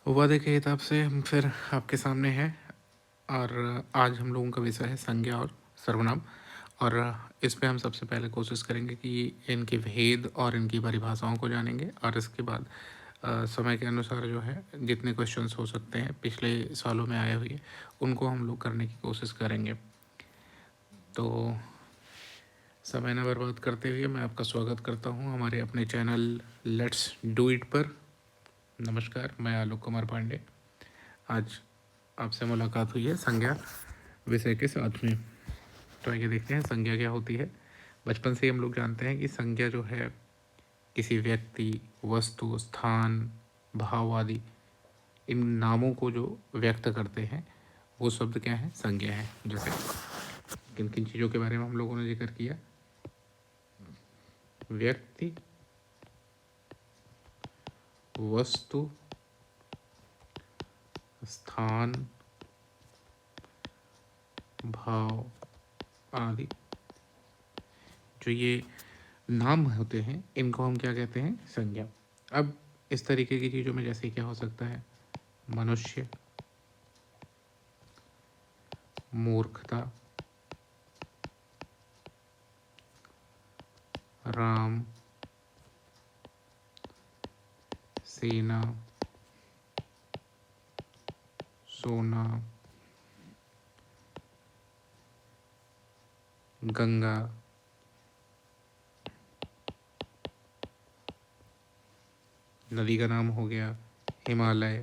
वादे के हिसाब से हम फिर आपके सामने हैं। और आज हम लोगों का विषय है संज्ञा और सर्वनाम। और इस पे हम सबसे पहले कोशिश करेंगे कि इनके भेद और इनकी परिभाषाओं को जानेंगे, और इसके बाद समय के अनुसार जो है जितने क्वेश्चंस हो सकते हैं पिछले सालों में आए हुए उनको हम लोग करने की कोशिश करेंगे। तो समय न बर्बाद करते हुए मैं आपका स्वागत करता हूं हमारे अपने चैनल लेट्स डू इट पर। नमस्कार, मैं आलोक कुमार पांडे। आज आपसे मुलाकात हुई है संज्ञा विषय के साथ में। तो आइए देखते हैं संज्ञा क्या होती है। बचपन से ही हम लोग जानते हैं कि संज्ञा जो है किसी व्यक्ति, वस्तु, स्थान, भाव आदि इन नामों को जो व्यक्त करते हैं वो शब्द क्या है? संज्ञा है। जैसे किन किन चीज़ों के बारे में हम लोगों ने जिक्र किया? व्यक्ति, वस्तु, स्थान, भाव आदि। जो ये नाम होते हैं इनको हम क्या कहते हैं? संज्ञा। अब इस तरीके की चीज़ों में जैसे क्या हो सकता है? मनुष्य, मूर्खता, राम, सेना, सोना, गंगा, नदी का नाम हो गया हिमालय,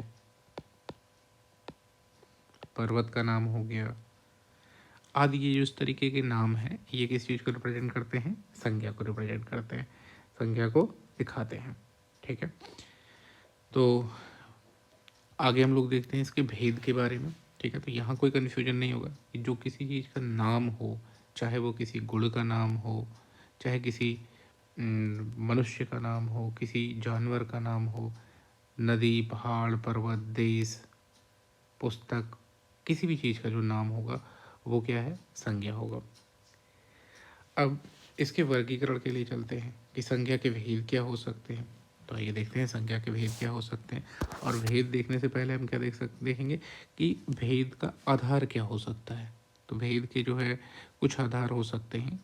पर्वत का नाम हो गया आदि। ये जो इस तरीके के नाम हैं ये किस चीज़ को रिप्रेजेंट करते हैं? संज्ञा को रिप्रेजेंट करते हैं, संज्ञा को दिखाते हैं। ठीक है, तो आगे हम लोग देखते हैं इसके भेद के बारे में। ठीक है, तो यहाँ कोई कन्फ्यूजन नहीं होगा कि जो किसी चीज़ का नाम हो, चाहे वो किसी गुण का नाम हो, चाहे किसी मनुष्य का नाम हो, किसी जानवर का नाम हो, नदी, पहाड़, पर्वत, देश, पुस्तक, किसी भी चीज़ का जो नाम होगा वो क्या है? संज्ञा होगा। अब इसके वर्गीकरण के लिए चलते हैं कि संज्ञा के भेद क्या हो सकते हैं। तो आइए देखते हैं संज्ञा के भेद क्या हो सकते हैं। और भेद देखने से पहले हम क्या देखेंगे कि भेद का आधार क्या हो सकता है। तो भेद के जो है कुछ आधार हो सकते हैं।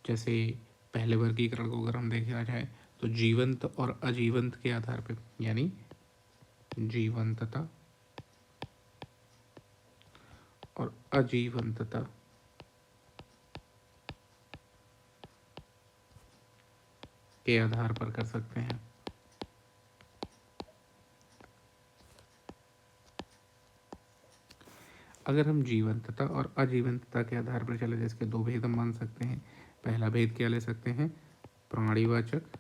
जैसे पहले वर्गीकरण को अगर हम देखा जाए तो जीवंत और अजीवंत के आधार पर, यानी जीवंतता और अजीवंतता के आधार पर कर सकते हैं। अगर हम जीवंतता और अजीवंतता के आधार पर चले, जिसके दो भेद हम मान सकते हैं। पहला भेद क्या ले सकते हैं? प्राणीवाचक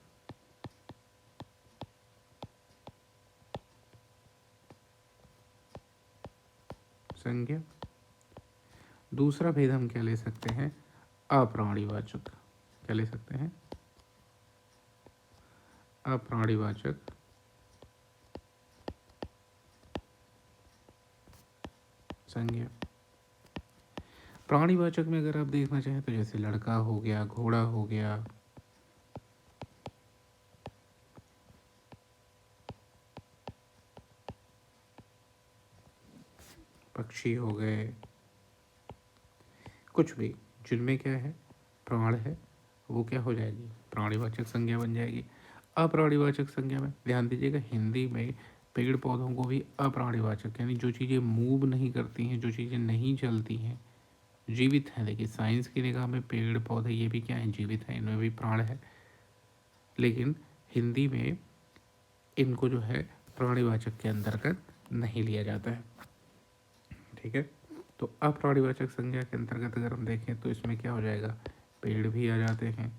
संज्ञा। दूसरा भेद हम क्या ले सकते हैं? अप्राणीवाचक। क्या ले सकते हैं? अप्राणीवाचक संज्ञा। प्राणीवाचक में अगर आप देखना चाहें तो जैसे लड़का हो गया, घोड़ा हो गया, पक्षी हो गए, कुछ भी जिनमें क्या है? प्राण है, वो क्या हो जाएगी? प्राणीवाचक संज्ञा बन जाएगी। अप्राणीवाचक संज्ञा में ध्यान दीजिएगा, हिंदी में पेड़ पौधों को भी अप्राणीवाचक, यानी जो चीज़ें मूव नहीं करती हैं, जो चीज़ें नहीं चलती हैं, जीवित हैं। देखिए साइंस की निगाह में पेड़ पौधे ये भी क्या हैं? जीवित हैं, इनमें भी प्राण है। लेकिन हिंदी में इनको जो है प्राणीवाचक के अंतर्गत नहीं लिया जाता है। ठीक है, तो अप्राणीवाचक संज्ञा के अंतर्गत अगर हम देखें तो इसमें क्या हो जाएगा? पेड़ भी आ जाते हैं।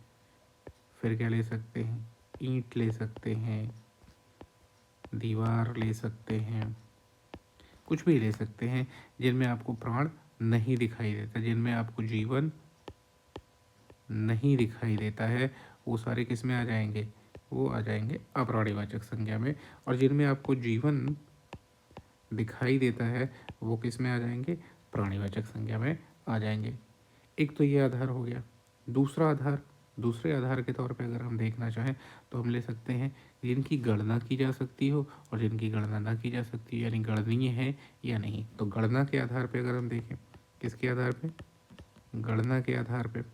फिर क्या ले सकते हैं? ईंट ले सकते हैं, दीवार ले सकते हैं, कुछ भी ले सकते हैं जिनमें आपको प्राण नहीं दिखाई देता, जिनमें आपको जीवन नहीं दिखाई देता है, वो सारे किस में आ जाएंगे? वो आ जाएंगे अप्राणीवाचक संज्ञा में। और जिनमें आपको जीवन दिखाई देता है वो किस में आ जाएंगे? प्राणीवाचक संज्ञा में आ जाएंगे। एक तो ये आधार हो गया। दूसरा आधार दूसरे आधार के तौर पे अगर हम देखना चाहें तो हम ले सकते हैं जिनकी गणना की जा सकती हो और जिनकी गणना ना की जा सकती हो, यानी गणनीय है या नहीं। तो गणना के आधार पे अगर हम देखें, किसके आधार पे? गणना के आधार पे।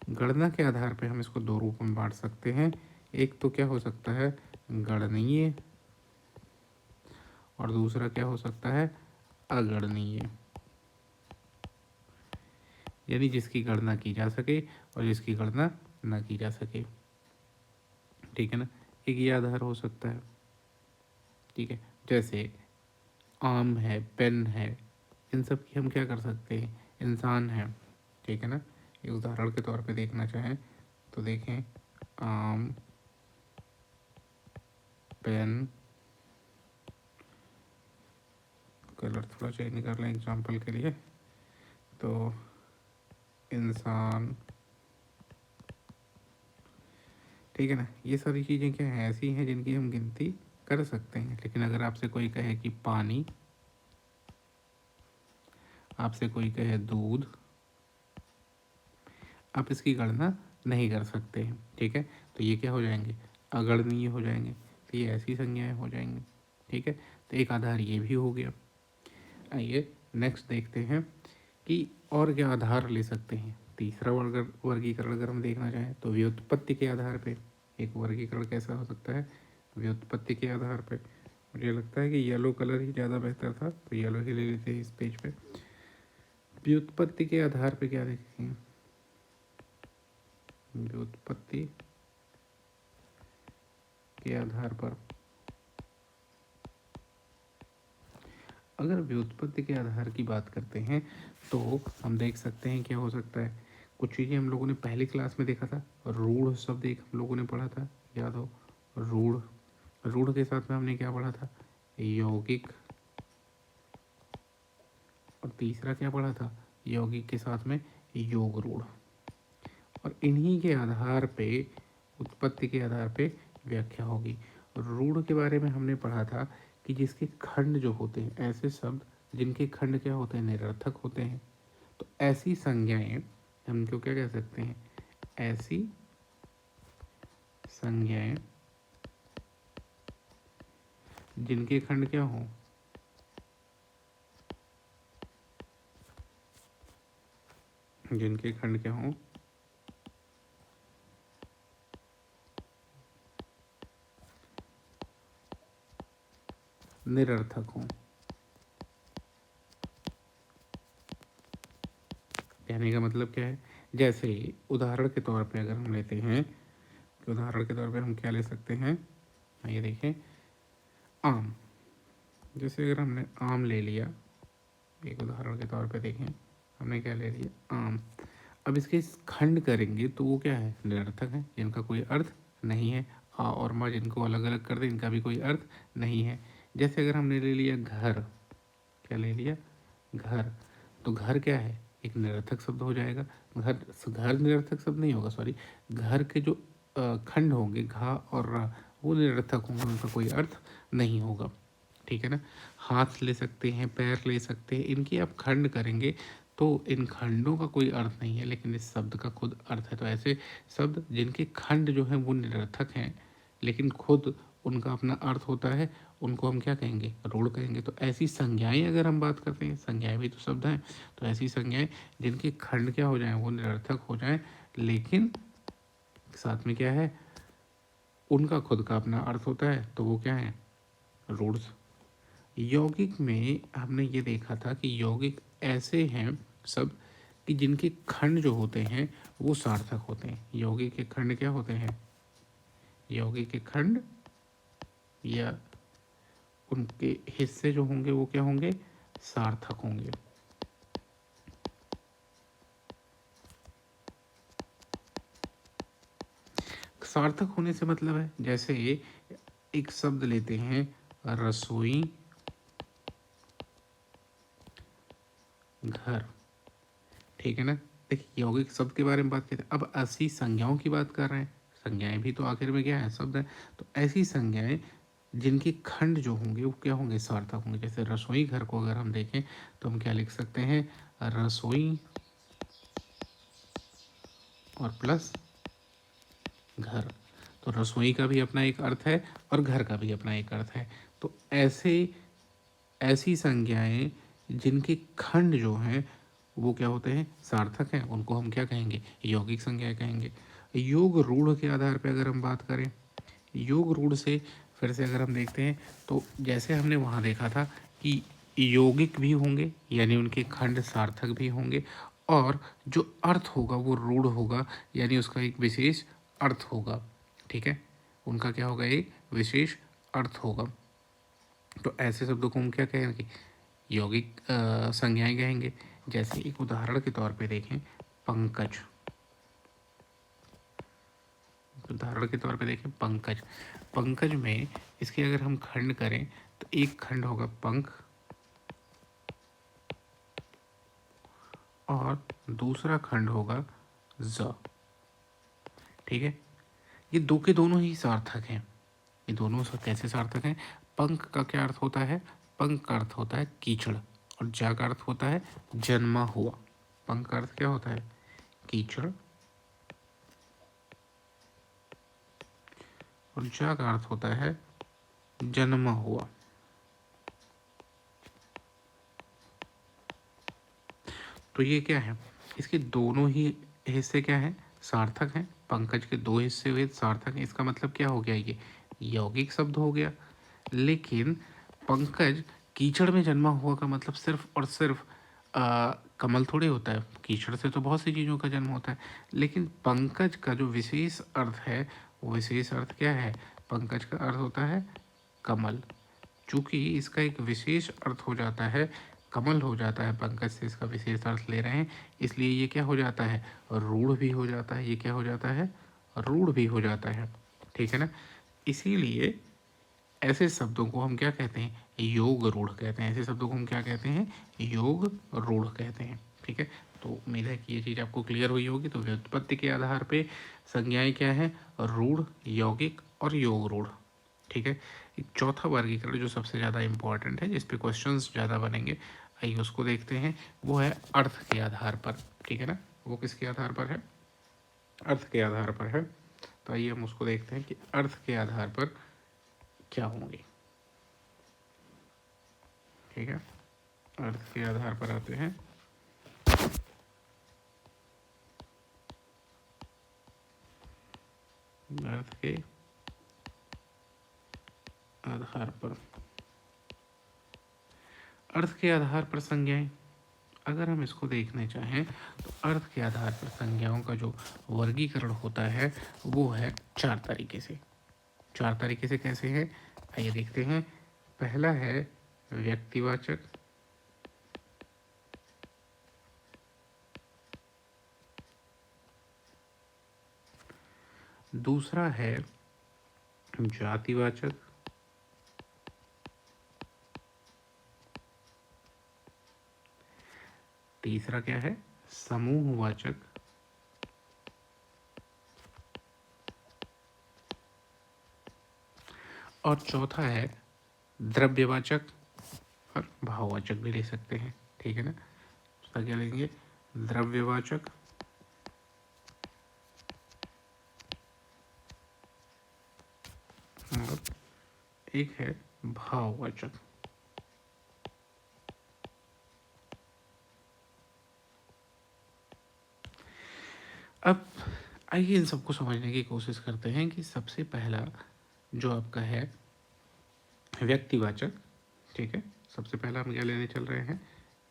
गणना के आधार पे हम इसको दो रूप में बांट सकते हैं। एक तो क्या हो सकता है, गणनीय, और दूसरा क्या हो सकता है, अगणनीय, यानी जिसकी गणना की जा सके और जिसकी गणना ना की जा सके। ठीक है ना, एक ये आधार हो सकता है। ठीक है, जैसे आम है, पेन है, इन सब की हम क्या कर सकते हैं, इंसान है। ठीक है ना, एक उदाहरण के तौर पे देखना चाहें तो देखें, आम, पेन, कलर थोड़ा चेंज कर लें एग्जाम्पल के लिए, तो इंसान। ठीक है ना, ये सारी चीज़ें क्या हैं, ऐसी हैं जिनकी हम गिनती कर सकते हैं। लेकिन अगर आपसे कोई कहे कि पानी, आपसे कोई कहे दूध, आप इसकी गणना नहीं कर सकते हैं। ठीक है, तो ये क्या हो जाएंगे, अगणनीय हो जाएंगे। तो ये ऐसी संज्ञाएं हो जाएंगी। ठीक है, तो एक आधार ये भी हो गया। आइए नेक्स्ट देखते हैं कि और क्या आधार ले सकते हैं। तीसरा वर्गीकरण अगर हम देखना चाहें तो व्युत्पत्ति के आधार पे। एक वर्गीकरण कैसा हो सकता है, व्युत्पत्ति के आधार पे। मुझे लगता है कि येलो कलर ही ज़्यादा बेहतर था, तो येलो ही ले लेते हैं इस पेज पे। व्युत्पत्ति के आधार पे क्या देखेंगे, व्युत्पत्ति के आधार पर अगर व्युत्पत्ति के आधार की बात करते हैं तो हम देख सकते हैं क्या हो सकता है। कुछ चीज़ें हम लोगों ने पहली क्लास में देखा था, रूढ़ शब्द एक हम लोगों ने पढ़ा था, याद हो, रूढ़। रूढ़ के साथ में हमने क्या पढ़ा था, यौगिक, और तीसरा क्या पढ़ा था, यौगिक के साथ में योग रूढ़। और इन्हीं के आधार पे, उत्पत्ति के आधार पे व्याख्या होगी। रूढ़ के बारे में हमने पढ़ा था कि जिसके खंड जो होते हैं, ऐसे शब्द जिनके खंड क्या होते हैं, निरर्थक होते हैं। तो ऐसी संज्ञाएं हम क्यों क्या कह सकते हैं, ऐसी संज्ञाएं जिनके खंड क्या हो, जिनके खंड क्या हो, निरर्थक हो। कहने का मतलब क्या है, जैसे उदाहरण के तौर पे अगर हम लेते हैं, कि उदाहरण के तौर पे हम क्या ले सकते हैं, ये देखें, आम। जैसे अगर हमने आम ले लिया, एक उदाहरण के तौर पे देखें, हमने क्या ले लिया, आम। अब इसके खंड करेंगे तो वो क्या है, निरर्थक है, जिनका कोई अर्थ नहीं है। आ और माँ जिनको अलग अलग कर दें, इनका भी कोई अर्थ नहीं है। जैसे अगर हमने ले लिया घर, क्या ले लिया, घर, तो घर क्या है, एक निरर्थक शब्द हो जाएगा। घर, घर निरर्थक शब्द नहीं होगा, सॉरी, घर के जो खंड होंगे, घा और रा, वो निरर्थक होंगे, उनका कोई अर्थ नहीं होगा। ठीक है ना, हाथ ले सकते हैं, पैर ले सकते हैं, इनकी आप खंड करेंगे तो इन खंडों का कोई अर्थ नहीं है, लेकिन इस शब्द का खुद अर्थ है। तो ऐसे शब्द जिनके खंड जो हैं वो निरर्थक हैं, लेकिन खुद उनका अपना अर्थ होता है, उनको हम क्या कहेंगे, रूढ़ कहेंगे। तो ऐसी संज्ञाएं अगर हम बात करते हैं, संज्ञाएं भी तो शब्द हैं, तो ऐसी संज्ञाएं जिनके खंड क्या हो जाएं, वो निरर्थक हो जाएं, लेकिन साथ में क्या है, उनका खुद का अपना अर्थ होता है, तो वो क्या है, रूढ़। यौगिक में हमने ये देखा था कि यौगिक ऐसे हैं सब कि जिनके खंड जो होते हैं वो सार्थक होते हैं। यौगिक के खंड क्या होते हैं, यौगिक के खंड या उनके हिस्से जो होंगे वो क्या होंगे, सार्थक होंगे। सार्थक होने से मतलब है, जैसे एक शब्द लेते हैं, रसोई घर। ठीक है ना, देखिए यौगिक शब्द के बारे में बात करते हैं, अब ऐसी संज्ञाओं की बात कर रहे हैं। संज्ञाएं भी तो आखिर में क्या है, शब्द है। तो ऐसी संज्ञाएं जिनके खंड जो होंगे वो क्या होंगे, सार्थक होंगे। जैसे रसोई घर को अगर हम देखें तो हम क्या लिख सकते हैं, रसोई और प्लस घर। तो रसोई का भी अपना एक अर्थ है और घर का भी अपना एक अर्थ है। तो ऐसी संज्ञाएं जिनके खंड जो हैं वो क्या होते हैं, सार्थक हैं, उनको हम क्या कहेंगे, यौगिक संज्ञाएं कहेंगे। योग रूढ़ के आधार पर अगर हम बात करें, योग रूढ़ से फिर से अगर हम देखते हैं तो जैसे हमने वहाँ देखा था कि यौगिक भी होंगे यानी उनके खंड सार्थक भी होंगे, और जो अर्थ होगा वो रूढ़ होगा यानी उसका एक विशेष अर्थ होगा। ठीक है, उनका क्या होगा, एक विशेष अर्थ होगा। तो ऐसे शब्दों को हम क्या कहेंगे, यौगिक संज्ञाएं कहेंगे। जैसे एक उदाहरण के तौर पे देखें, पंकज। उदाहरण के तौर पे देखें पंकज। पंकज में इसके अगर हम खंड करें तो एक खंड होगा पंख और दूसरा खंड होगा ज। ठीक है, ये दो के दोनों ही सार्थक हैं। ये दोनों कैसे सार्थक हैं, पंख का क्या अर्थ होता है, पंख का अर्थ होता है कीचड़, और जा का अर्थ होता है जन्मा हुआ। पंख का अर्थ क्या होता है, कीचड़, और जा का अर्थ होता है जन्मा हुआ। तो ये क्या है, इसके दोनों ही हिस्से क्या हैं, सार्थक हैं। पंकज के दो हिस्से हुए सार्थक हैं, इसका मतलब क्या हो गया, ये यौगिक शब्द हो गया। लेकिन पंकज कीचड़ में जन्मा हुआ का मतलब सिर्फ और सिर्फ कमल थोड़े होता है, कीचड़ से तो बहुत सी चीज़ों का जन्म होता है। लेकिन पंकज का जो विशेष अर्थ है, वो विशेष अर्थ क्या है, पंकज का अर्थ होता है कमल। चूँकि इसका एक विशेष अर्थ हो जाता है, कमल हो जाता है, पंकज से इसका विशेष अर्थ ले रहे हैं, इसलिए ये क्या हो जाता है, रूढ़ भी हो जाता है। ये क्या हो जाता है, रूढ़ भी हो जाता है। ठीक है ना, इसीलिए ऐसे शब्दों को हम क्या कहते हैं, योग रूढ़ कहते हैं। ऐसे शब्दों को हम क्या कहते हैं, योग रूढ़ कहते हैं। ठीक है, तो उम्मीद है कि ये चीज़ आपको क्लियर हुई होगी। तो व्युत्पत्ति के आधार पे संज्ञाएं क्या है, रूढ़, यौगिक और योग रूढ़। ठीक है, एक चौथा वर्गीकरण जो सबसे ज़्यादा इंपॉर्टेंट है, जिस पे क्वेश्चंस ज़्यादा बनेंगे, आइए उसको देखते हैं। वो है अर्थ के आधार पर। ठीक है ना, वो किसके आधार पर है, अर्थ के आधार पर है। तो आइए हम उसको देखते हैं कि अर्थ के आधार पर क्या होंगे। ठीक है, अर्थ के आधार पर आते हैं। अर्थ के आधार पर, अर्थ के आधार पर संज्ञाएं, अगर हम इसको देखने चाहें तो अर्थ के आधार पर संज्ञाओं का जो वर्गीकरण होता है वो है चार तरीके से। चार तरीके से कैसे है, आइए देखते हैं। पहला है व्यक्तिवाचक, दूसरा है जातिवाचक, तीसरा क्या है, समूहवाचक, और चौथा है द्रव्यवाचक और भाववाचक भी ले सकते हैं। ठीक है ना, उसका क्या लेंगे, द्रव्यवाचक और एक है भाववाचक। अब आइए इन सबको समझने की कोशिश करते हैं कि सबसे पहला जो आपका है व्यक्तिवाचक। ठीक है, सबसे पहला हम क्या लेने चल रहे हैं,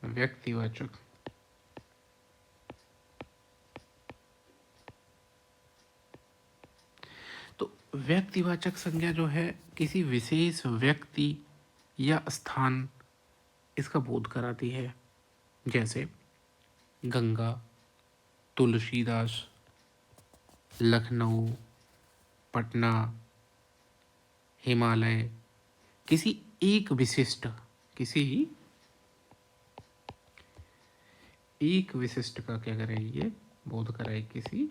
व्यक्तिवाचक। तो व्यक्तिवाचक संज्ञा जो है किसी विशेष व्यक्ति या स्थान इसका बोध कराती है। जैसे गंगा, तुलसीदास, लखनऊ, पटना, हिमालय, किसी एक विशिष्ट, किसी एक विशिष्ट का क्या करें, ये बोध कराए, किसी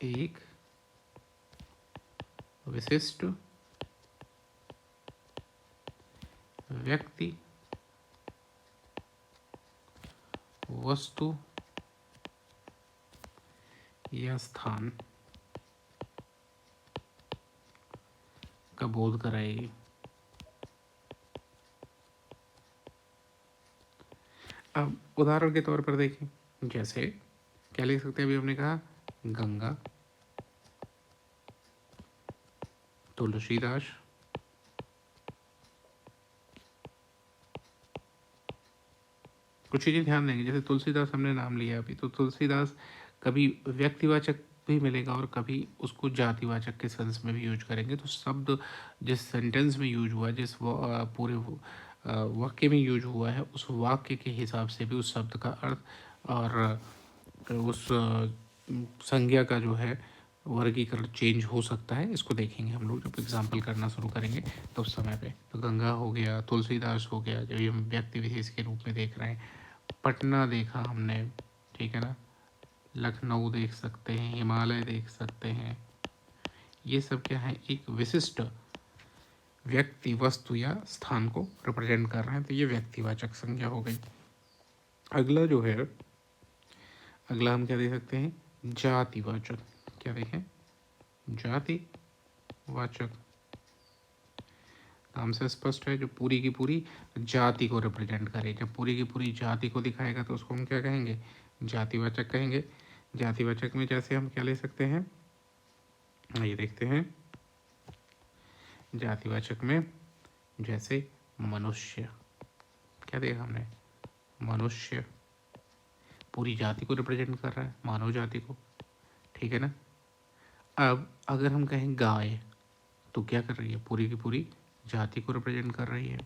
एक विशिष्ट व्यक्ति, वस्तु या स्थान का बोध कराएगी। अब उदाहरण के तौर पर देखें, जैसे क्या लिख सकते हैं, अभी हमने कहा गंगा, तुलसीदास, कुछ चीज़ें ध्यान देंगे। जैसे तुलसीदास हमने नाम लिया अभी, तो तुलसीदास कभी व्यक्तिवाचक भी मिलेगा और कभी उसको जातिवाचक के सेंस में भी यूज करेंगे। तो शब्द जिस सेंटेंस में यूज हुआ, जिस पूरे वाक्य में यूज हुआ है, उस वाक्य के हिसाब से भी उस शब्द का अर्थ और उस संज्ञा का जो है वर्गीकरण चेंज हो सकता है। इसको देखेंगे हम लोग जब एग्जाम्पल करना शुरू करेंगे तो उस समय पे। तो गंगा हो गया, तुलसीदास हो गया, जब हम व्यक्ति विशेष के रूप में देख रहे हैं। पटना देखा हमने, ठीक है ना, लखनऊ देख सकते हैं, हिमालय देख सकते हैं। ये सब क्या है, एक विशिष्ट व्यक्ति, वस्तु या स्थान को रिप्रेजेंट कर रहे हैं। तो ये व्यक्तिवाचक संज्ञा हो गई। अगला जो है, अगला हम क्या देख सकते हैं, जातिवाचक। क्या देखें, जातिवाचक। नाम से स्पष्ट है, जो पूरी की पूरी जाति को रिप्रेजेंट करे। जब पूरी की पूरी जाति को दिखाएगा तो उसको हम क्या कहेंगे, जातिवाचक कहेंगे। जातिवाचक में जैसे हम क्या ले सकते हैं, ये देखते हैं। जातिवाचक में जैसे मनुष्य, क्या देखा हमने, मनुष्य पूरी जाति को रिप्रेजेंट कर रहा है, मानव जाति को, ठीक है ना। अब अगर हम कहें गाय, तो क्या कर रही है, पूरी की पूरी जाति को रिप्रेजेंट कर रही है,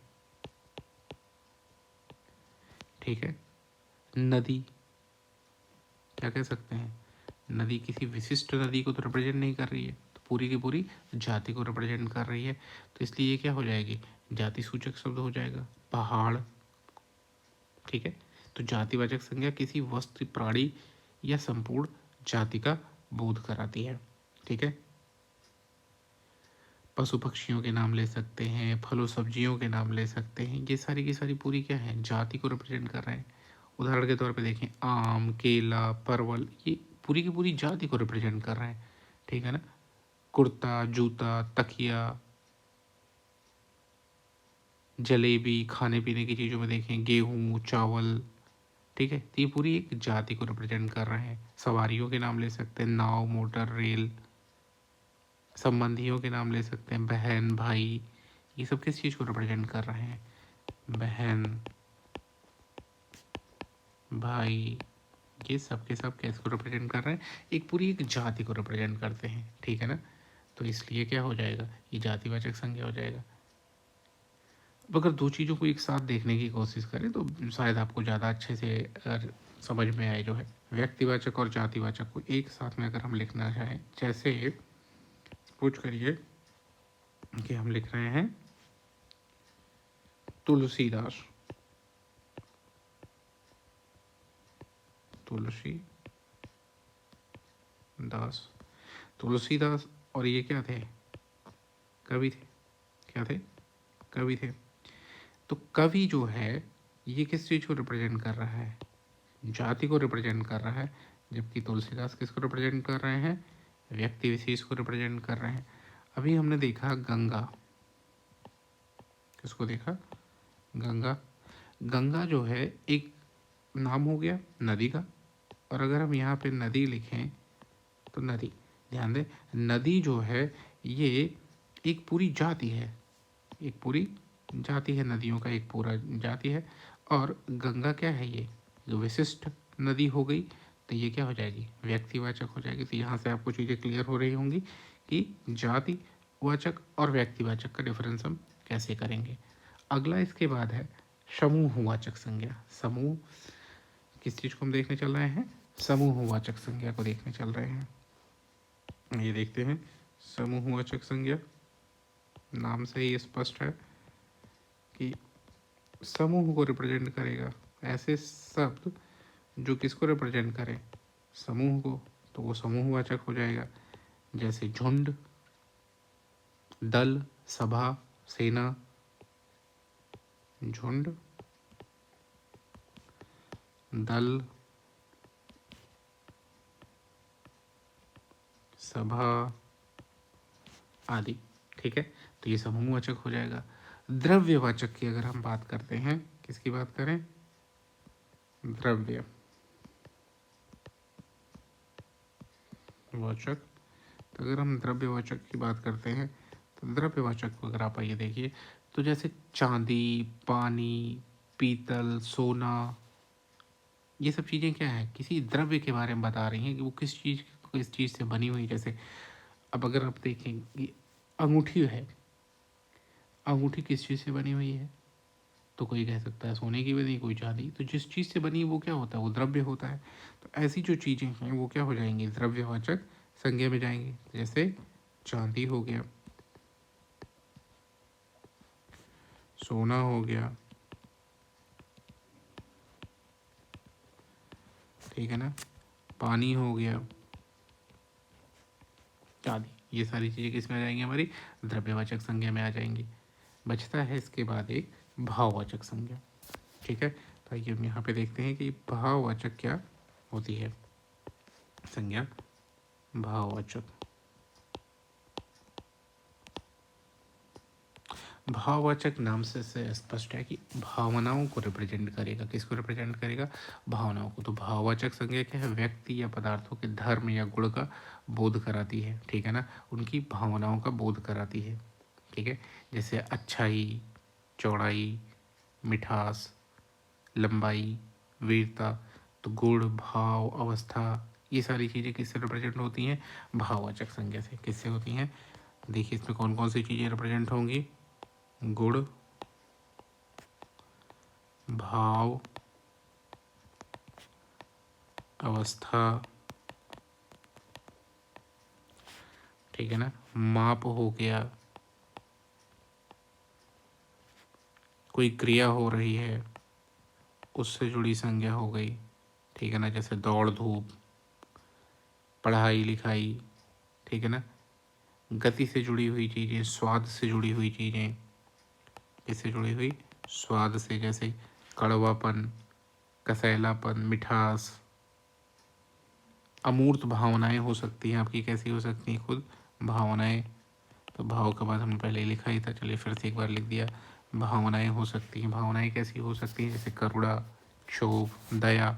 ठीक है। नदी, क्या कह सकते हैं, नदी किसी विशिष्ट नदी को तो रिप्रेजेंट नहीं कर रही है, तो पूरी की पूरी जाति को रिप्रेजेंट कर रही है। तो इसलिए ये क्या हो जाएगी, जाति सूचक शब्द हो जाएगा। पहाड़, ठीक है। तो जातिवाचक संज्ञा किसी वस्तु, प्राणी या संपूर्ण जाति का बोध कराती है, ठीक है। पशु पक्षियों के नाम ले सकते हैं, फलों सब्जियों के नाम ले सकते हैं। ये सारी की सारी पूरी क्या है, जाति को रिप्रेजेंट कर रहे हैं। उदाहरण के तौर पे देखें, आम, केला, परवल, ये पूरी की पूरी जाति को रिप्रेजेंट कर रहे हैं, ठीक है ना। कुर्ता, जूता, तकिया, जलेबी, खाने पीने की चीज़ों में देखें गेहूँ, चावल, ठीक है। तो ये पूरी एक जाति को रिप्रेजेंट कर रहे हैं। सवारियों के नाम ले सकते हैं, नाव, मोटर, रेल। संबंधियों के नाम ले सकते हैं, बहन, भाई। ये सब किस चीज़ को रिप्रेजेंट कर रहे हैं, बहन, भाई। ये सब के सब कैसे को रिप्रेजेंट कर रहे हैं, एक पूरी एक जाति को रिप्रेजेंट करते हैं, ठीक है ना। तो इसलिए क्या हो जाएगा, ये जातिवाचक संज्ञा हो जाएगा। अब अगर दो चीज़ों को एक साथ देखने की कोशिश करें तो शायद आपको ज़्यादा अच्छे से समझ में आए, जो है व्यक्तिवाचक और जातिवाचक को एक साथ में अगर हम लिखना चाहें। जैसे पूछ करिए कि हम लिख रहे हैं तुलसीदास, तुलसीदास, तुलसीदास, और ये क्या थे, कवि थे। क्या थे, कवि थे। तो कवि जो है ये किस चीज़ को रिप्रेजेंट कर रहा है, जाति को रिप्रेजेंट कर रहा है। जबकि तुलसीदास किसको रिप्रेजेंट कर रहे हैं, व्यक्ति विशेष को रिप्रेजेंट कर रहे हैं। अभी हमने देखा गंगा, किसको देखा, गंगा। गंगा जो है एक नाम हो गया नदी का, और अगर हम यहाँ पे नदी लिखें तो नदी, ध्यान दें, नदी जो है ये एक पूरी जाति है, एक पूरी जाति है, नदियों का एक पूरा जाति है। और गंगा क्या है, ये विशिष्ट नदी हो गई। तो ये क्या हो जाएगी, व्यक्तिवाचक हो जाएगी। तो यहाँ से आपको चीज़ें क्लियर हो रही होंगी कि जातिवाचक और व्यक्तिवाचक का डिफरेंस हम कैसे करेंगे। अगला इसके बाद है समूहवाचक संज्ञा। समूह, किस चीज़ को हम देखने चल रहे हैं, समूहवाचक संज्ञा को देखने चल रहे हैं। ये देखते हैं, समूहवाचक संज्ञा नाम से ही स्पष्ट है कि समूह को रिप्रेजेंट करेगा। ऐसे शब्द जो किसको रिप्रेजेंट करे, समूह को, तो वो समूहवाचक हो जाएगा। जैसे झुंड, दल, सभा, सेना। झुंड, दल, सभा आदि। ठीक है, तो ये समूहवाचक हो जाएगा। द्रव्यवाचक की अगर हम बात करते हैं, किसकी बात करें, द्रव्यवाचक। तो अगर हम द्रव्यवाचक की बात करते हैं तो द्रव्यवाचक को अगर आप आइए देखिए, तो जैसे चांदी, पानी, पीतल, सोना, ये सब चीज़ें क्या है, किसी द्रव्य के बारे में बता रही हैं कि वो किस चीज़ से बनी हुई। जैसे अब अगर आप देखें कि अंगूठी है, अंगूठी किस चीज़ से बनी हुई है, तो कोई कह सकता है सोने की बनी, कोई चांदी। तो जिस चीज़ से बनी वो क्या होता है, वो द्रव्य होता है। तो ऐसी जो चीज़ें हैं वो क्या हो जाएंगी, द्रव्यवाचक संज्ञा में जाएंगी। जैसे चांदी हो गया, सोना हो गया, ठीक है ना, पानी हो गया, चांदी, ये सारी चीज़ें किस में आ जाएंगी, हमारी द्रव्यवाचक संज्ञा में आ जाएंगी। बचता है इसके बाद एक भाववाचक संज्ञा। ठीक है, तो आइए हम यहाँ पे देखते हैं कि भाववाचक क्या होती है संज्ञा। भाववाचक, भाववाचक नाम से स्पष्ट है कि भावनाओं को रिप्रेजेंट करेगा। किसको रिप्रेजेंट करेगा, भावनाओं को। तो भाववाचक संज्ञा क्या है, व्यक्ति या पदार्थों के धर्म या गुण का बोध कराती है। ठीक है ना, उनकी भावनाओं का बोध कराती है। ठीक है, जैसे अच्छाई, चौड़ाई, मिठास, लंबाई, वीरता। तो गुण, भाव, अवस्था, ये सारी चीज़ें किससे रिप्रेजेंट होती हैं, भाववाचक संज्ञा से। किससे होती हैं, देखिए इसमें कौन कौन सी चीज़ें रिप्रेजेंट होंगी, गुण, भाव, अवस्था, ठीक है ना, माप हो गया, कोई क्रिया हो रही है उससे जुड़ी संज्ञा हो गई। ठीक है ना, जैसे दौड़ धूप, पढ़ाई लिखाई, ठीक है ना, गति से जुड़ी हुई चीज़ें, स्वाद से जुड़ी हुई चीज़ें, इससे जुड़ी हुई स्वाद से, जैसे कड़वापन, कसैलापन, मिठास। अमूर्त भावनाएं हो सकती हैं आपकी, कैसी हो सकती हैं, खुद भावनाएं। तो भाव के बाद हमने पहले लिखा ही था, चलिए फिर से एक बार लिख दिया। भावनाएं हो सकती हैं, भावनाएं कैसी हो सकती हैं, जैसे करुणा, क्षोभ, दया।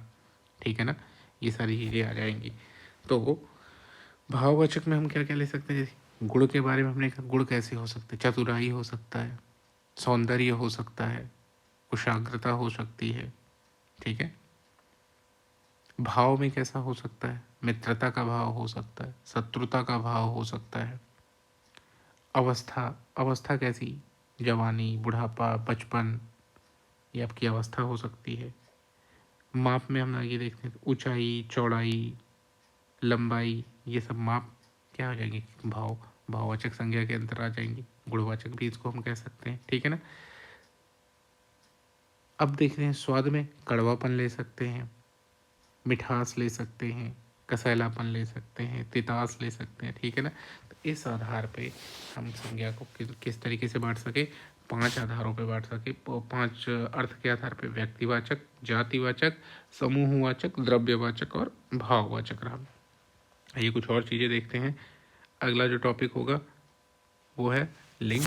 ठीक है ना, ये सारी चीज़ें आ जाएंगी। तो भाववाचक में हम क्या क्या ले सकते हैं, जैसे गुण के बारे में हमने कहा, गुण कैसे हो सकते हैं, चतुराई हो सकता है, सौंदर्य हो सकता है, कुशाग्रता हो सकती है। ठीक है, भाव में कैसा हो सकता है, मित्रता का भाव हो सकता है, शत्रुता का भाव हो सकता है। अवस्था, अवस्था कैसी, जवानी, बुढ़ापा, बचपन, ये आपकी अवस्था हो सकती है। माप में हम आगे देखते हैं, ऊंचाई, चौड़ाई, लंबाई, ये सब माप क्या हो जाएंगे, भाव, भाववाचक संज्ञा के अंतर आ जाएंगी। गुणवाचक भी इसको हम कह सकते हैं। ठीक है ना, अब देखते हैं स्वाद में कड़वापन ले सकते हैं, मिठास ले सकते हैं, कसैलापन ले सकते हैं, तितास ले सकते हैं। ठीक है ना, तो इस आधार पे हम संज्ञा को किस तरीके से बांट सके, 5 आधारों पे बांट सके। 5 अर्थ के आधार पे, व्यक्तिवाचक, जातिवाचक, समूहवाचक, द्रव्यवाचक और भाववाचक रहा। ये कुछ और चीज़ें देखते हैं। अगला जो टॉपिक होगा वो है लिंग।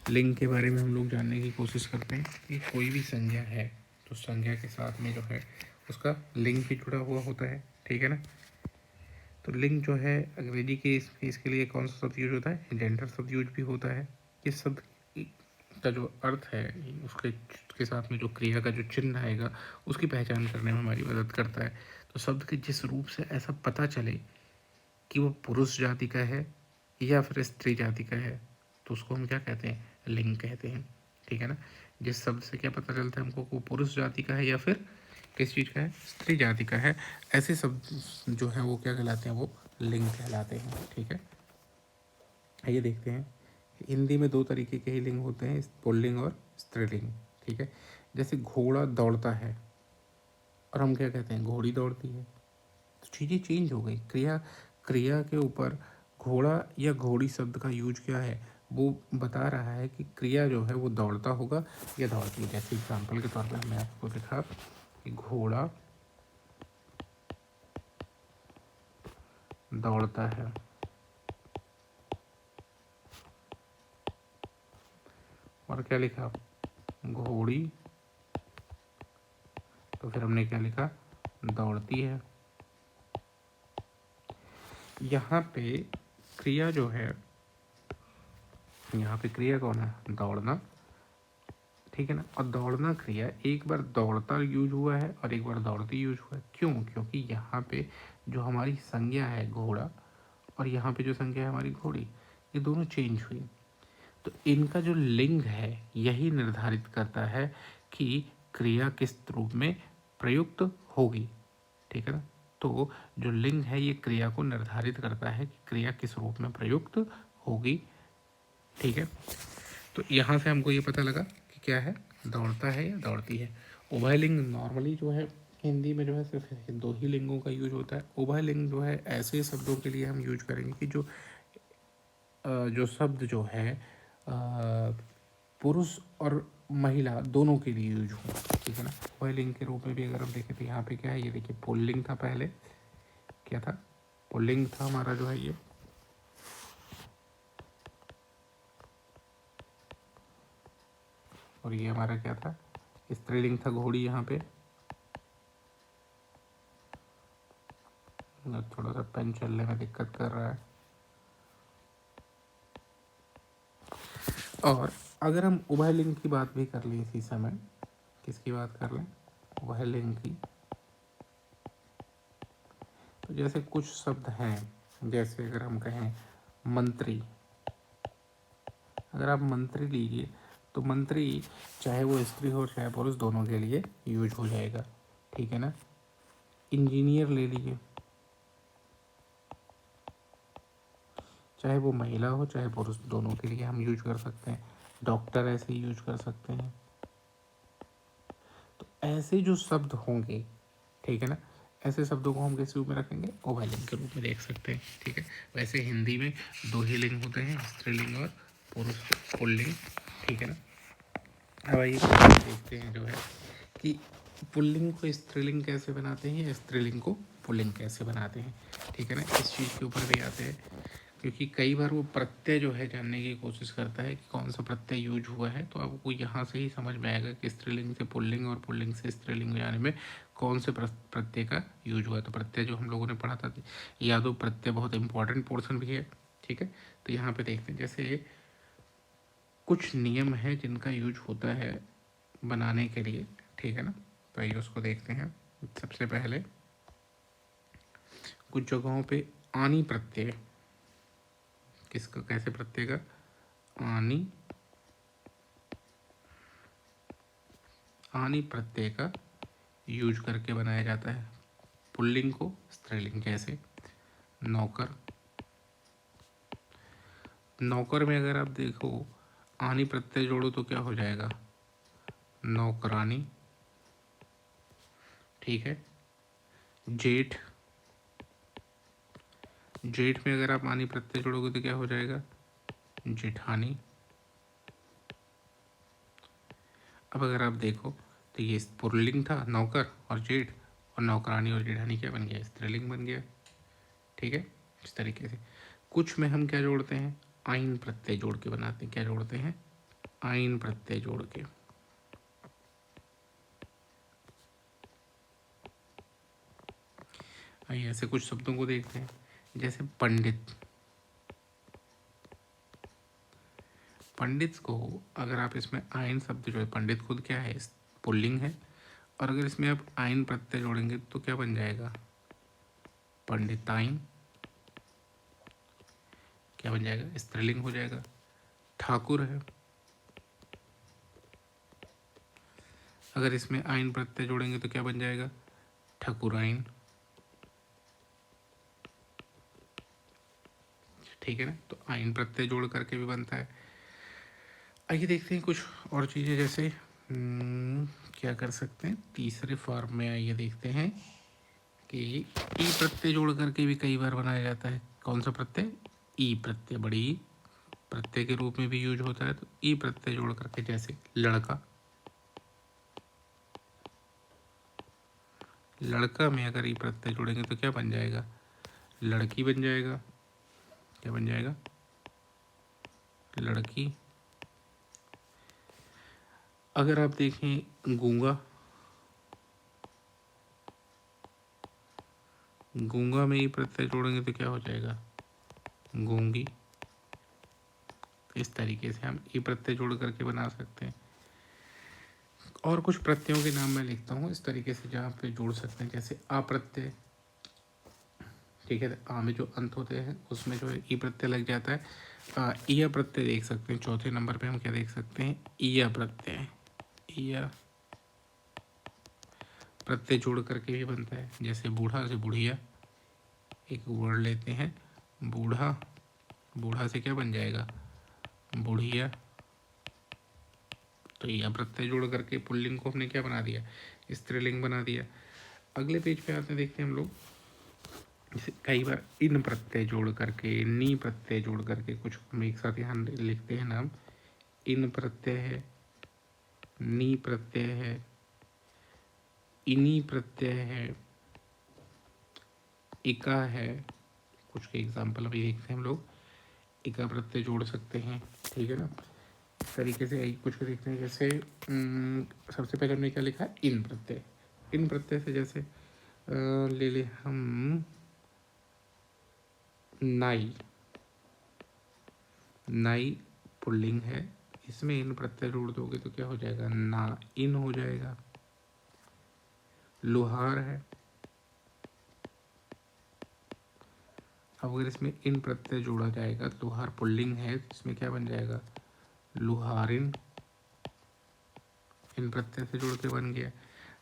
लिंग के बारे में हम लोग जानने की कोशिश करते हैं कि कोई भी संज्ञा है तो संज्ञा के साथ में जो है उसका लिंग भी जुड़ा हुआ होता है। ठीक है ना, तो लिंग जो है अंग्रेजी के इसके लिए कौन सा शब्द यूज होता है, जेंडर शब्द यूज भी होता है। इस शब्द का जो अर्थ है उसके साथ में जो क्रिया का जो चिन्ह आएगा उसकी पहचान करने में हमारी मदद करता है। तो शब्द के जिस रूप से ऐसा पता चले कि वो पुरुष जाति का है या फिर स्त्री जाति का है, तो उसको हम क्या कहते हैं, लिंग कहते हैं। ठीक है ना, जिस शब्द से क्या पता चलता है हमको, वो पुरुष जाति का है या फिर किस चीज़ का है, स्त्री जाति का है, ऐसे शब्द जो है वो क्या कहलाते हैं, वो लिंग कहलाते हैं। ठीक है, आइए देखते हैं। हिंदी में 2 तरीके के ही लिंग होते हैं, पुल्लिंग और स्त्रीलिंग। ठीक है, जैसे घोड़ा दौड़ता है और हम क्या कहते हैं, घोड़ी दौड़ती है। तो चीज़ें चेंज हो गई, क्रिया क्रिया के ऊपर घोड़ा या घोड़ी शब्द का यूज क्या है, वो बता रहा है कि क्रिया जो है वो दौड़ता होगा या दौड़ती है। जैसे एग्जाम्पल के तौर पर हमने आपको लिखा कि घोड़ा दौड़ता है। और क्या लिखा, घोड़ी, तो फिर हमने क्या लिखा, दौड़ती है। यहाँ पे क्रिया जो है, यहाँ पे क्रिया कौन है, दौड़ना, ठीक है ना। और दौड़ना क्रिया एक बार दौड़ता यूज हुआ है और एक बार दौड़ती यूज हुआ है। क्यों, क्योंकि यहाँ पे जो हमारी संज्ञा है घोड़ा और यहाँ पे जो संज्ञा है हमारी घोड़ी, ये दोनों चेंज हुई। तो इनका जो लिंग है यही निर्धारित करता है कि क्रिया किस रूप में प्रयुक्त होगी, ठीक है ना। तो जो लिंग है ये क्रिया को निर्धारित करता है कि क्रिया किस रूप में प्रयुक्त होगी, ठीक है। तो यहाँ से हमको ये पता लगा कि क्या है, दौड़ता है या दौड़ती है। उभयलिंग नॉर्मली जो है हिंदी में जो है सिर्फ दो ही लिंगों का यूज होता है। उभयलिंग जो है ऐसे शब्दों के लिए हम यूज करेंगे कि जो शब्द जो है पुरुष और महिला दोनों के लिए यूज हो, ठीक है ना। उभयलिंग के रूप में भी अगर हम देखें तो यहाँ पे क्या है, ये देखिए पुल्लिंग था, पहले क्या था, पुल्लिंग था हमारा जो है ये, और ये हमारा क्या था, स्त्रीलिंग था घोड़ी। यहाँ पे थोड़ा सा पेन चलने में दिक्कत कर रहा है। और अगर हम उभयलिंग की बात भी कर लें इसी समय, किसकी बात कर लें, उभयलिंग की, तो जैसे कुछ शब्द हैं, जैसे अगर हम कहें मंत्री, अगर आप मंत्री लीजिए तो मंत्री चाहे वो स्त्री हो चाहे पुरुष दोनों के लिए यूज हो जाएगा, ठीक है ना। इंजीनियर ले लीजिए, चाहे वो महिला हो चाहे पुरुष दोनों के लिए हम यूज कर सकते हैं। डॉक्टर ऐसे ही यूज कर सकते हैं। तो ऐसे जो शब्द होंगे, ठीक है ना, ऐसे शब्दों को हम किस रूप में रखेंगे, उभयलिंग के रूप में देख सकते हैं, ठीक है। वैसे हिंदी में दो ही लिंग होते हैं, स्त्रीलिंग और पुरुष पुल्लिंग, ठीक है ना। अब आइए देखते हैं जो है कि पुल्लिंग को स्त्रीलिंग कैसे बनाते हैं या स्त्रीलिंग को पुल्लिंग कैसे बनाते हैं, ठीक है ना। इस चीज़ के ऊपर भी आते हैं, क्योंकि कई बार वो प्रत्यय जो है जानने की कोशिश करता है कि कौन सा प्रत्यय यूज हुआ है। तो आपको यहाँ से ही समझ में आएगा कि स्त्रीलिंग से पुल्लिंग और पुल्लिंग से स्त्रीलिंग जाने में कौन से प्रत्यय का यूज हुआ है। तो प्रत्यय जो हम लोगों ने पढ़ा था, याद हो, प्रत्यय बहुत इंपॉर्टेंट पोर्शन भी है, ठीक है। तो यहाँ पे देखते हैं, जैसे कुछ नियम है जिनका यूज होता है बनाने के लिए, ठीक है ना। तो आइए उसको देखते हैं। सबसे पहले कुछ जगहों पे आनी प्रत्यय, किसका, कैसे प्रत्यय का, आनी प्रत्यय का यूज करके बनाया जाता है पुल्लिंग को स्त्रीलिंग। जैसे नौकर, नौकर में अगर आप देखो आनी प्रत्यय जोड़ो तो क्या हो जाएगा, नौकरानी, ठीक है। जेठ, जेठ में अगर आप आनी प्रत्यय जोड़ोगे तो क्या हो जाएगा, जेठानी। अब अगर आप देखो तो ये पुल्लिंग था नौकर और जेठ, और नौकरानी और जेठानी क्या बन गया, स्त्रीलिंग बन गया, ठीक है। इस तरीके से कुछ में हम क्या जोड़ते हैं, आइन प्रत्यय जोड़ के बनाते हैं। क्या जोड़ते हैं, आइन प्रत्यय जोड़ के। आइए ऐसे कुछ शब्दों को देखते हैं, जैसे पंडित। पंडित को अगर आप इसमें आइन शब्द जो है, पंडित खुद क्या है, पुल्लिंग है, और अगर इसमें आप आइन प्रत्यय जोड़ेंगे तो क्या बन जाएगा, पंडिताइन, क्या बन जाएगा, स्त्रीलिंग हो जाएगा। ठाकुर है, अगर इसमें आइन प्रत्यय जोड़ेंगे तो क्या बन जाएगा, ठकुराइन, ठीक है ना। तो आइन प्रत्यय जोड़ करके भी बनता है। आइए देखते हैं कुछ और चीज़ें, जैसे क्या कर सकते हैं तीसरे फॉर्म में। आइए देखते हैं कि ई प्रत्यय जोड़ करके भी कई बार बनाया जाता है। कौन सा प्रत्यय, ई प्रत्यय, बड़ी प्रत्यय के रूप में भी यूज होता है। तो ई प्रत्यय जोड़ करके, जैसे लड़का, लड़का में अगर ई प्रत्यय जोड़ेंगे तो क्या बन जाएगा, लड़की बन जाएगा। क्या बन जाएगा, लड़की। अगर आप देखें गूंगा, गूंगा में ई प्रत्यय जोड़ेंगे तो क्या हो जाएगा, गूंगी। इस तरीके से हम ई प्रत्यय जोड़ करके बना सकते हैं। और कुछ प्रत्ययों के नाम मैं लिखता हूँ इस तरीके से जहाँ पे जोड़ सकते हैं, जैसे अप्रत्यय, ठीक है, आ में जो अंत होते हैं उसमें जो है ई प्रत्यय लग जाता है। ईया प्रत्यय देख सकते हैं, चौथे नंबर पे हम क्या देख सकते हैं, ईया प्रत्यय। ईया प्रत्यय जोड़ करके भी बनता है, जैसे बूढ़ा से बुढ़िया, एक वर्ड लेते हैं बूढ़ा, बूढ़ा से क्या बन जाएगा, बुढ़िया। तो ईया प्रत्यय जोड़ करके पुल्लिंग को हमने क्या बना दिया, स्त्रीलिंग बना दिया। अगले पेज पे आते हैं, देखते हैं हम लोग, जैसे कई बार इन प्रत्यय जोड़ करके, नी प्रत्यय जोड़ करके, कुछ हम एक साथ यहाँ लिखते हैं नाम, इन प्रत्यय है, नी प्रत्यय है, इनी प्रत्यय है, इका है। कुछ के एग्जाम्पल अभी देखते हैं हम लोग, इका प्रत्यय जोड़ सकते हैं, ठीक है ना। इस तरीके से कुछ को देखते हैं, जैसे सबसे पहले हमने क्या लिखा, इन प्रत्यय। इन प्रत्यय से जैसे ले ले हम नाई, नाई पुल्लिंग है, इसमें इन प्रत्यय जोड़ दोगे तो क्या हो जाएगा, ना इन हो जाएगा। लोहार है, अब अगर इसमें इन प्रत्यय जोड़ा जाएगा, लोहार पुल्लिंग है, इसमें क्या बन जाएगा, लुहारिन। इन प्रत्यय से जोड़ के बन गया।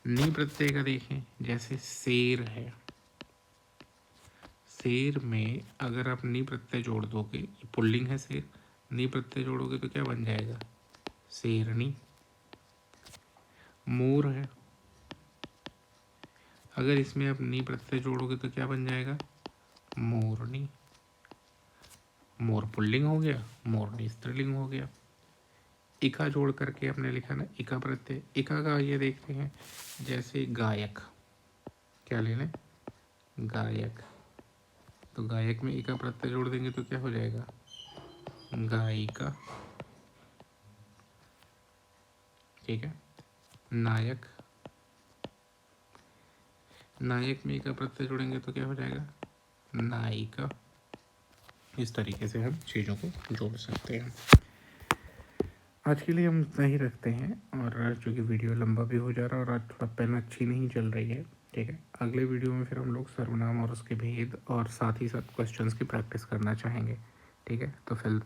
नी प्रत्यय का देखें, जैसे शेर है, शेर में अगर आप नी प्रत्यय जोड़ दोगे, पुल्लिंग है शेर, नी प्रत्यय जोड़ोगे तो क्या बन जाएगा, शेरनी। मोर है, अगर इसमें आप नी प्रत्यय जोड़ोगे तो क्या बन जाएगा, मोरनी। मोर पुल्लिंग हो गया, मोरनी स्त्रीलिंग हो गया। इका जोड़ करके हमने लिखा ना, इका प्रत्यय। इका का ये देखते हैं, जैसे गायक, क्या ले लें, गायक। तो गायक में इका प्रत्यय जोड़ देंगे तो क्या हो जाएगा, गायिका, ठीक है। नायक, नायक में इका प्रत्यय जोड़ेंगे तो क्या हो जाएगा, नायिका। इस तरीके से हम चीज़ों को जोड़ सकते हैं। आज के लिए हम इतना ही रखते हैं, और चूँकि वीडियो लंबा भी हो जा रहा है और आज थोड़ा पेन अच्छी नहीं चल रही है, ठीक है। अगले वीडियो में फिर हम लोग सर्वनाम और उसके भेद और साथ ही साथ क्वेश्चंस की प्रैक्टिस करना चाहेंगे, ठीक है। तो फिर